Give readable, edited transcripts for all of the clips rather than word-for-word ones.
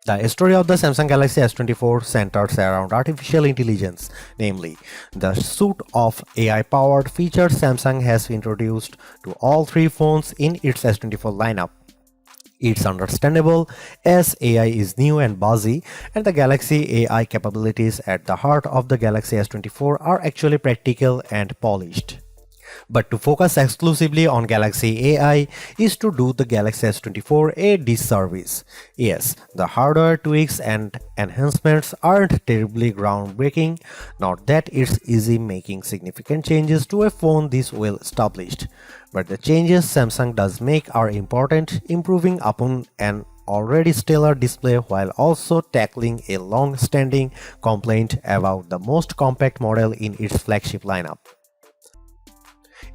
The story of the Samsung Galaxy S24 centers around artificial intelligence, namely, the suite of AI-powered features Samsung has introduced to all three phones in its S24 lineup. It's understandable as AI is new and buzzy, and the Galaxy AI capabilities at the heart of the Galaxy S24 are actually practical and polished. But to focus exclusively on Galaxy AI is to do the Galaxy S24 a disservice. Yes, the hardware tweaks and enhancements aren't terribly groundbreaking, not that it's easy making significant changes to a phone this well established. But the changes Samsung does make are important, improving upon an already stellar display while also tackling a long-standing complaint about the most compact model in its flagship lineup.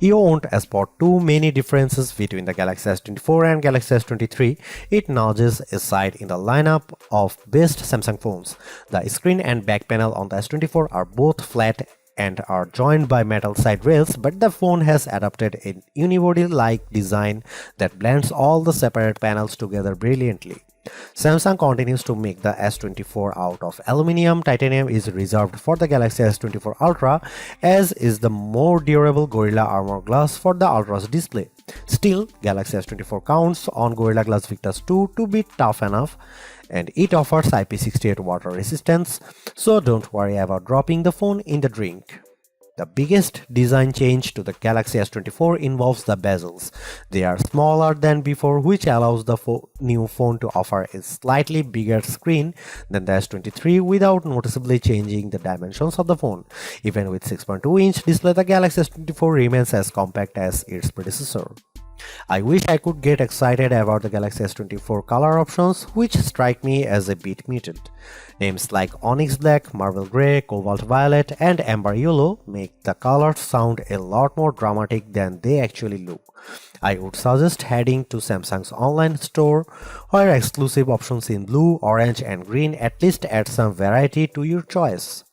You won't spot too many differences between the Galaxy S24 and Galaxy S23. It nudges aside in the lineup of best Samsung phones. The screen and back panel on the S24 are both flat and are joined by metal side rails, but the phone has adopted a unibody-like design that blends all the separate panels together brilliantly. Samsung continues to make the S24 out of aluminum. Titanium is reserved for the Galaxy S24 Ultra, as is the more durable Gorilla Armor Glass for the Ultra's display. Still, Galaxy S24 counts on Gorilla Glass Victus 2 to be tough enough, and it offers IP68 water resistance, so don't worry about dropping the phone in the drink. The biggest design change to the Galaxy S24 involves the bezels. They are smaller than before, which allows the new phone to offer a slightly bigger screen than the S23 without noticeably changing the dimensions of the phone. Even with 6.2-inch display, the Galaxy S24 remains as compact as its predecessor. I wish I could get excited about the Galaxy S24 color options, which strike me as a bit muted. Names like Onyx Black, Marble Grey, Cobalt Violet, and Amber Yellow make the colors sound a lot more dramatic than they actually look. I would suggest heading to Samsung's online store, where exclusive options in blue, orange, and green at least add some variety to your choice.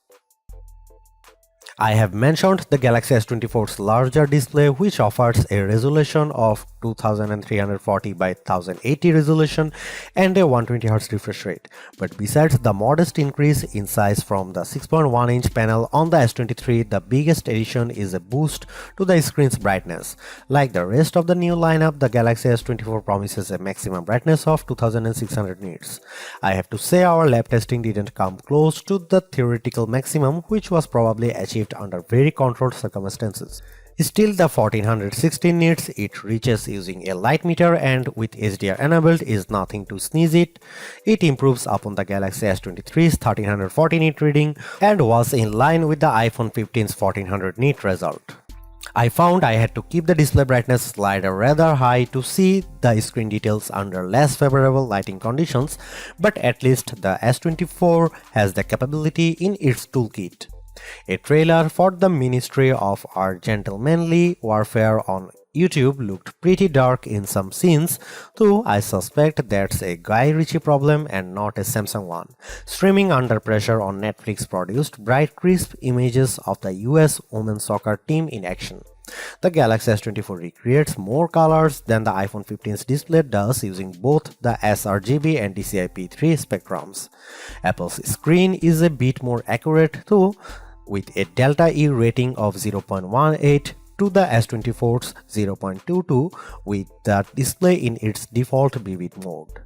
I have mentioned the Galaxy S24's larger display, which offers a resolution of 2340 by 1080 resolution and a 120Hz refresh rate. But besides the modest increase in size from the 6.1-inch panel on the S23, the biggest addition is a boost to the screen's brightness. Like the rest of the new lineup, the Galaxy S24 promises a maximum brightness of 2600 nits. I have to say our lab testing didn't come close to the theoretical maximum, which was probably achieved under very controlled circumstances. Still, the 1416 nits it reaches using a light meter and with HDR enabled is nothing to sneeze at. It improves upon the Galaxy S23's 1340 nit reading and was in line with the iPhone 15's 1400 nit result. I found I had to keep the display brightness slider rather high to see the screen details under less favorable lighting conditions, but at least the S24 has the capability in its toolkit. A trailer for the Ministry of Our Gentlemanly Warfare on YouTube looked pretty dark in some scenes, though I suspect that's a Guy Ritchie problem and not a Samsung one. Streaming under pressure on Netflix produced bright crisp images of the US women's soccer team in action. The Galaxy S24 recreates more colors than the iPhone 15's display does using both the sRGB and DCI-P3 spectrums. Apple's screen is a bit more accurate though, with a delta E rating of 0.18 to the S24's 0.22 with the display in its default vivid mode.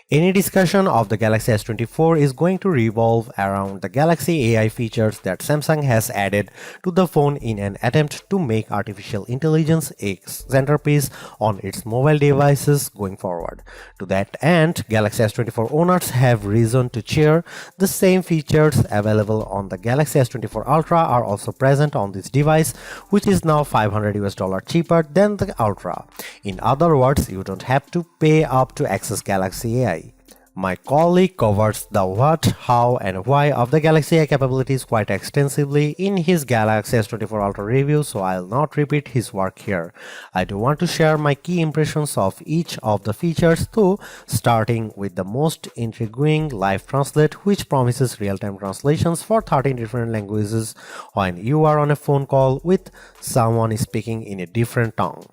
Any discussion of the Galaxy S24 is going to revolve around the Galaxy AI features that Samsung has added to the phone in an attempt to make artificial intelligence a centerpiece on its mobile devices going forward. To that end, Galaxy S24 owners have reason to cheer. The same features available on the Galaxy S24 Ultra are also present on this device, which is now $500 cheaper than the Ultra. In other words, you don't have to pay up to access Galaxy AI. My colleague covers the what, how, and why of the Galaxy AI capabilities quite extensively in his Galaxy S24 Ultra review, so I'll not repeat his work here. I do want to share my key impressions of each of the features though, starting with the most intriguing Live Translate, which promises real-time translations for 13 different languages when you are on a phone call with someone speaking in a different tongue.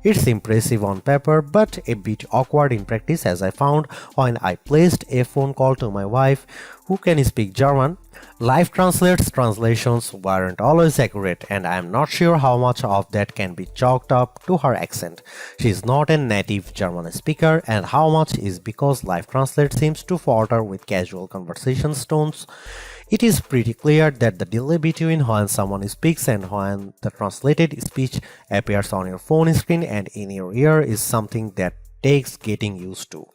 It's impressive on paper but a bit awkward in practice, as I found when I placed a phone call to my wife, who can speak German. Live translations weren't always accurate, and I am not sure how much of that can be chalked up to her accent. She is not a native German speaker, and how much is because Live Translate seems to falter with casual conversation tones. It is pretty clear that the delay between when someone speaks and when the translated speech appears on your phone screen and in your ear is something that takes getting used to.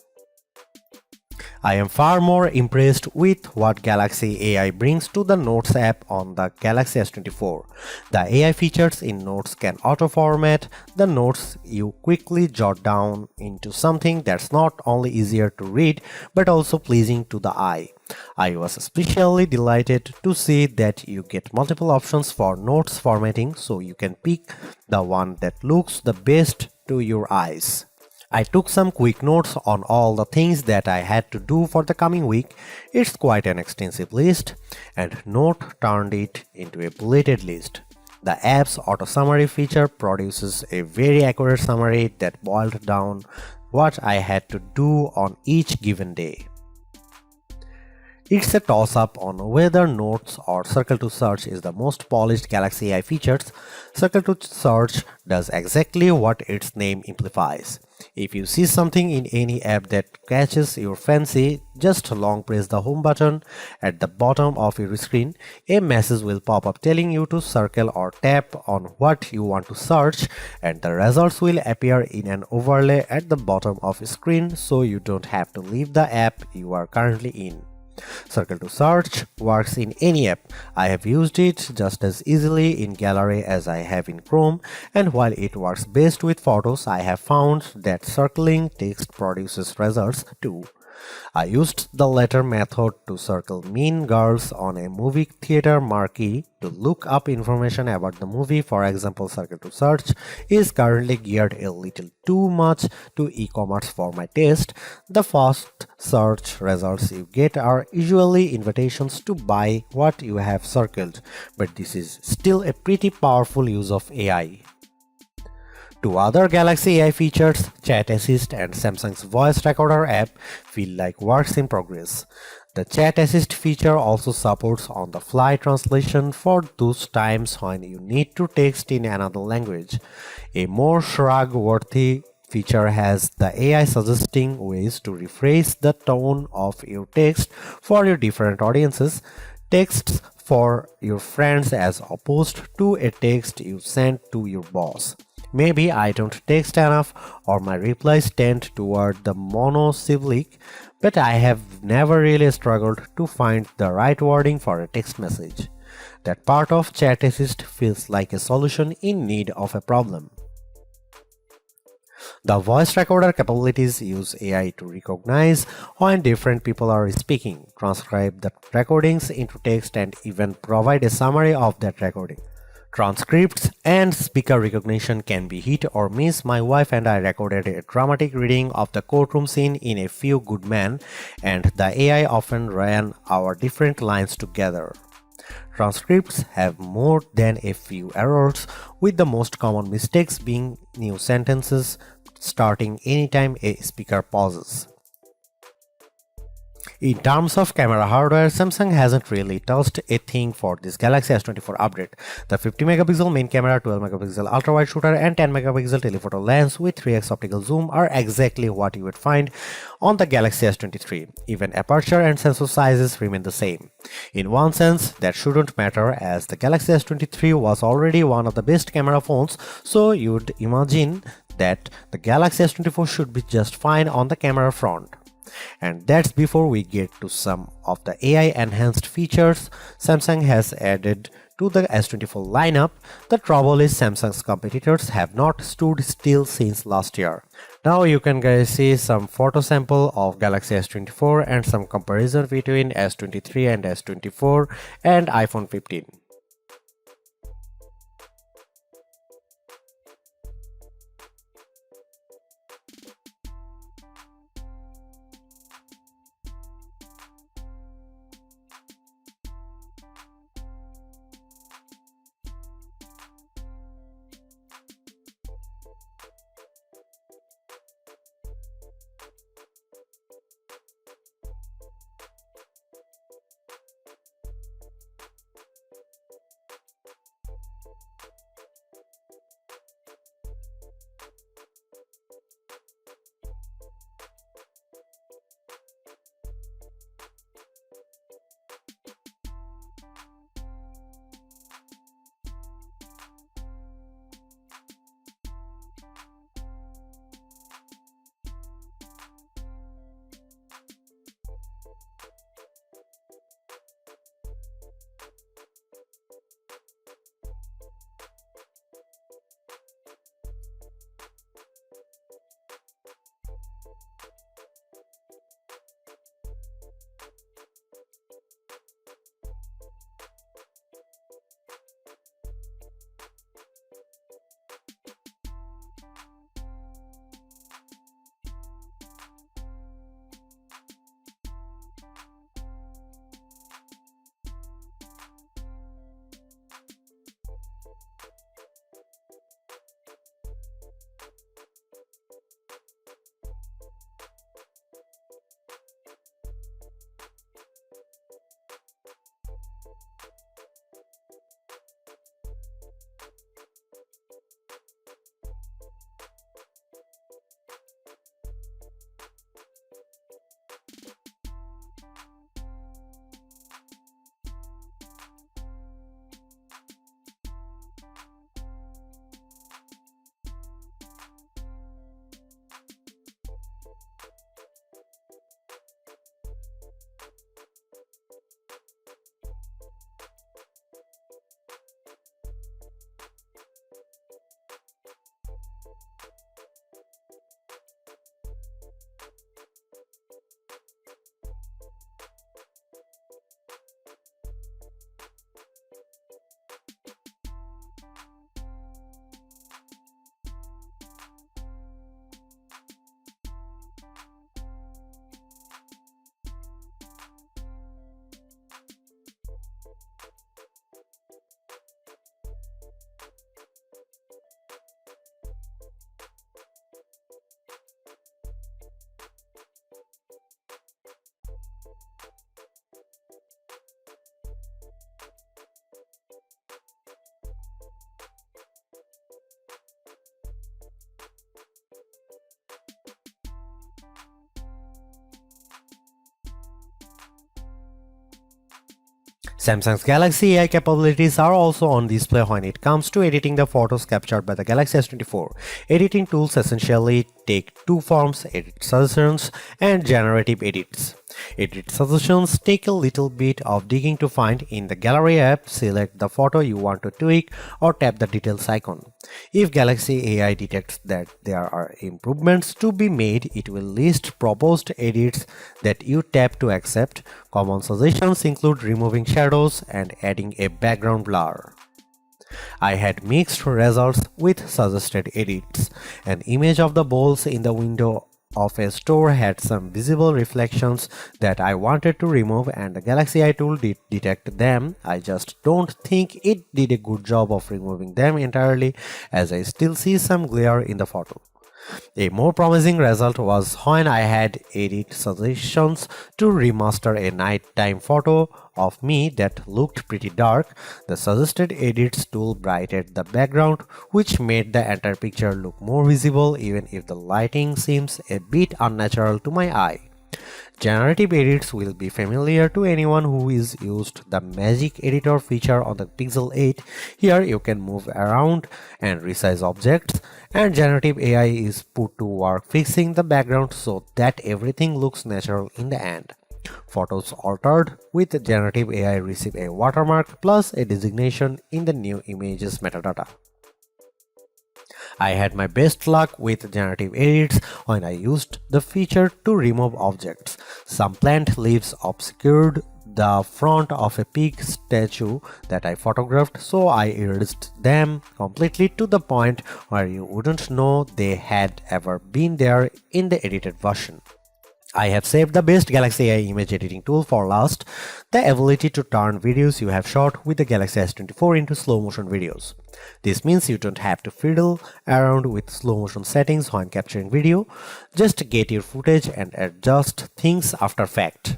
I am far more impressed with what Galaxy AI brings to the Notes app on the Galaxy S24. The AI features in Notes can auto-format the notes you quickly jot down into something that's not only easier to read but also pleasing to the eye. I was especially delighted to see that you get multiple options for notes formatting, so you can pick the one that looks the best to your eyes. I took some quick notes on all the things that I had to do for the coming week. It's quite an extensive list, and Note turned it into a bulleted list. The app's auto summary feature produces a very accurate summary that boiled down what I had to do on each given day. It's a toss-up on whether Notes or Circle to Search is the most polished Galaxy AI features. Circle to Search does exactly what its name implies. If you see something in any app that catches your fancy, just long press the home button at the bottom of your screen. A message will pop up telling you to circle or tap on what you want to search, and the results will appear in an overlay at the bottom of your screen, so you don't have to leave the app you are currently in. Circle to Search works in any app. I have used it just as easily in Gallery as I have in Chrome, and while it works best with photos, I have found that circling text produces results too. I used the latter method to circle Mean Girls on a movie theater marquee to look up information about the movie. For example, Circle to Search is currently geared a little too much to e-commerce for my taste. The first search results you get are usually invitations to buy what you have circled, but this is still a pretty powerful use of AI. Two other Galaxy AI features, Chat Assist and Samsung's Voice Recorder app, feel like works in progress. The Chat Assist feature also supports on-the-fly translation for those times when you need to text in another language. A more shrug-worthy feature has the AI suggesting ways to rephrase the tone of your text for your different audiences. Texts for your friends as opposed to a text you send to your boss. Maybe I don't text enough or my replies tend toward the monosyllabic, but I have never really struggled to find the right wording for a text message. That part of Chat Assist feels like a solution in need of a problem. The voice recorder capabilities use AI to recognize when different people are speaking, transcribe the recordings into text, and even provide a summary of that recording. Transcripts and speaker recognition can be hit or miss. My wife and I recorded a dramatic reading of the courtroom scene in A Few Good Men, and the AI often ran our different lines together. Transcripts have more than a few errors, with the most common mistakes being new sentences starting anytime a speaker pauses. In terms of camera hardware, Samsung hasn't really touched a thing for this Galaxy S24 update. The 50 megapixel main camera, 12 megapixel ultra-wide shooter, and 10 megapixel telephoto lens with 3x optical zoom are exactly what you would find on the Galaxy S23. Even aperture and sensor sizes remain the same. In one sense, that shouldn't matter, as the Galaxy S23 was already one of the best camera phones, so you'd imagine that the Galaxy S24 should be just fine on the camera front. And that's before we get to some of the AI enhanced features Samsung has added to the S24 lineup. The trouble is Samsung's competitors have not stood still since last year. Now you can guys see some photo sample of Galaxy S24 and some comparison between S23 and S24 and iPhone 15. Samsung's Galaxy AI capabilities are also on display when it comes to editing the photos captured by the Galaxy S24. Editing tools essentially take two forms: edit suggestions and generative edits. Edit suggestions take a little bit of digging to find. In the Gallery app, select the photo you want to tweak or tap the details icon. If Galaxy AI detects that there are improvements to be made, it will list proposed edits that you tap to accept. Common suggestions include removing shadows and adding a background blur. I had mixed results with suggested edits. An image of the bowls in the window of a store had some visible reflections that I wanted to remove, and the Galaxy AI tool did detect them. I just don't think it did a good job of removing them entirely, as I still see some glare in the photo. A more promising result was when I had edit suggestions to remaster a nighttime photo of me that looked pretty dark. The suggested edits tool brightened the background, which made the entire picture look more visible even if the lighting seems a bit unnatural to my eye. Generative edits will be familiar to anyone who has used the Magic Editor feature on the Pixel 8. Here you can move around and resize objects, and generative AI is put to work fixing the background so that everything looks natural in the end. Photos altered with generative AI receive a watermark plus a designation in the new images metadata. I had my best luck with generative edits when I used the feature to remove objects. Some plant leaves obscured the front of a pig statue that I photographed, so I erased them completely to the point where you wouldn't know they had ever been there in the edited version. I have saved the best Galaxy AI image editing tool for last, the ability to turn videos you have shot with the Galaxy S24 into slow motion videos. This means you don't have to fiddle around with slow motion settings when capturing video. Just get your footage and adjust things after fact.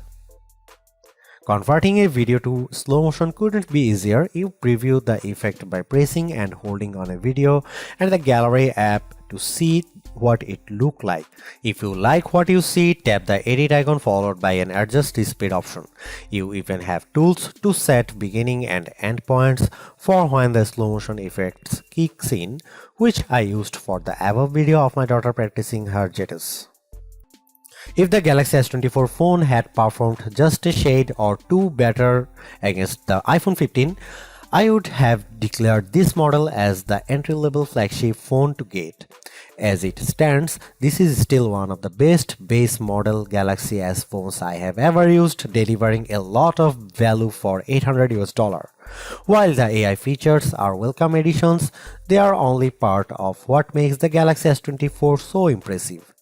Converting a video to slow motion couldn't be easier. You preview the effect by pressing and holding on a video and the Gallery app to see what it looked like. If you like what you see, tap the edit icon followed by an adjust the speed option. You even have tools to set beginning and end points for when the slow motion effects kicks in, which I used for the above video of my daughter practicing her jitters. If the Galaxy S24 phone had performed just a shade or two better against the iPhone 15, I would have declared this model as the entry-level flagship phone to get. As it stands, this is still one of the best base model Galaxy S phones I have ever used, delivering a lot of value for $800. While the AI features are welcome additions, they are only part of what makes the Galaxy S24 so impressive.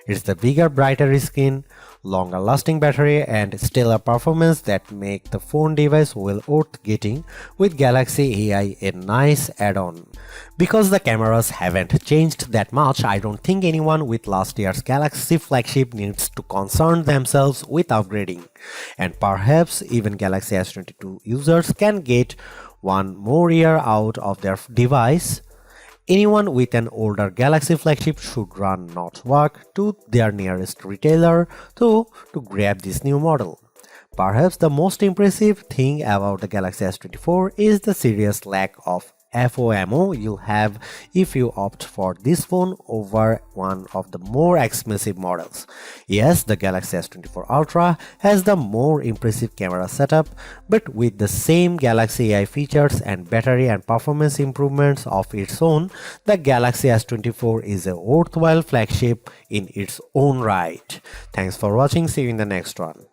It's the bigger, brighter screen, longer lasting battery and stellar performance that make the phone device well worth getting, with Galaxy AI a nice add-on. Because the cameras haven't changed that much, I don't think anyone with last year's Galaxy flagship needs to concern themselves with upgrading. And perhaps even Galaxy S22 users can get one more year out of their device. Anyone with an older Galaxy flagship should run not walk to their nearest retailer to grab this new model. Perhaps the most impressive thing about the Galaxy S24 is the serious lack of FOMO you'll have if you opt for this phone over one of the more expensive models. Yes, the Galaxy S24 Ultra has the more impressive camera setup, but with the same Galaxy AI features and battery and performance improvements of its own, the Galaxy S24 is a worthwhile flagship in its own right. Thanks for watching. See you in the next one.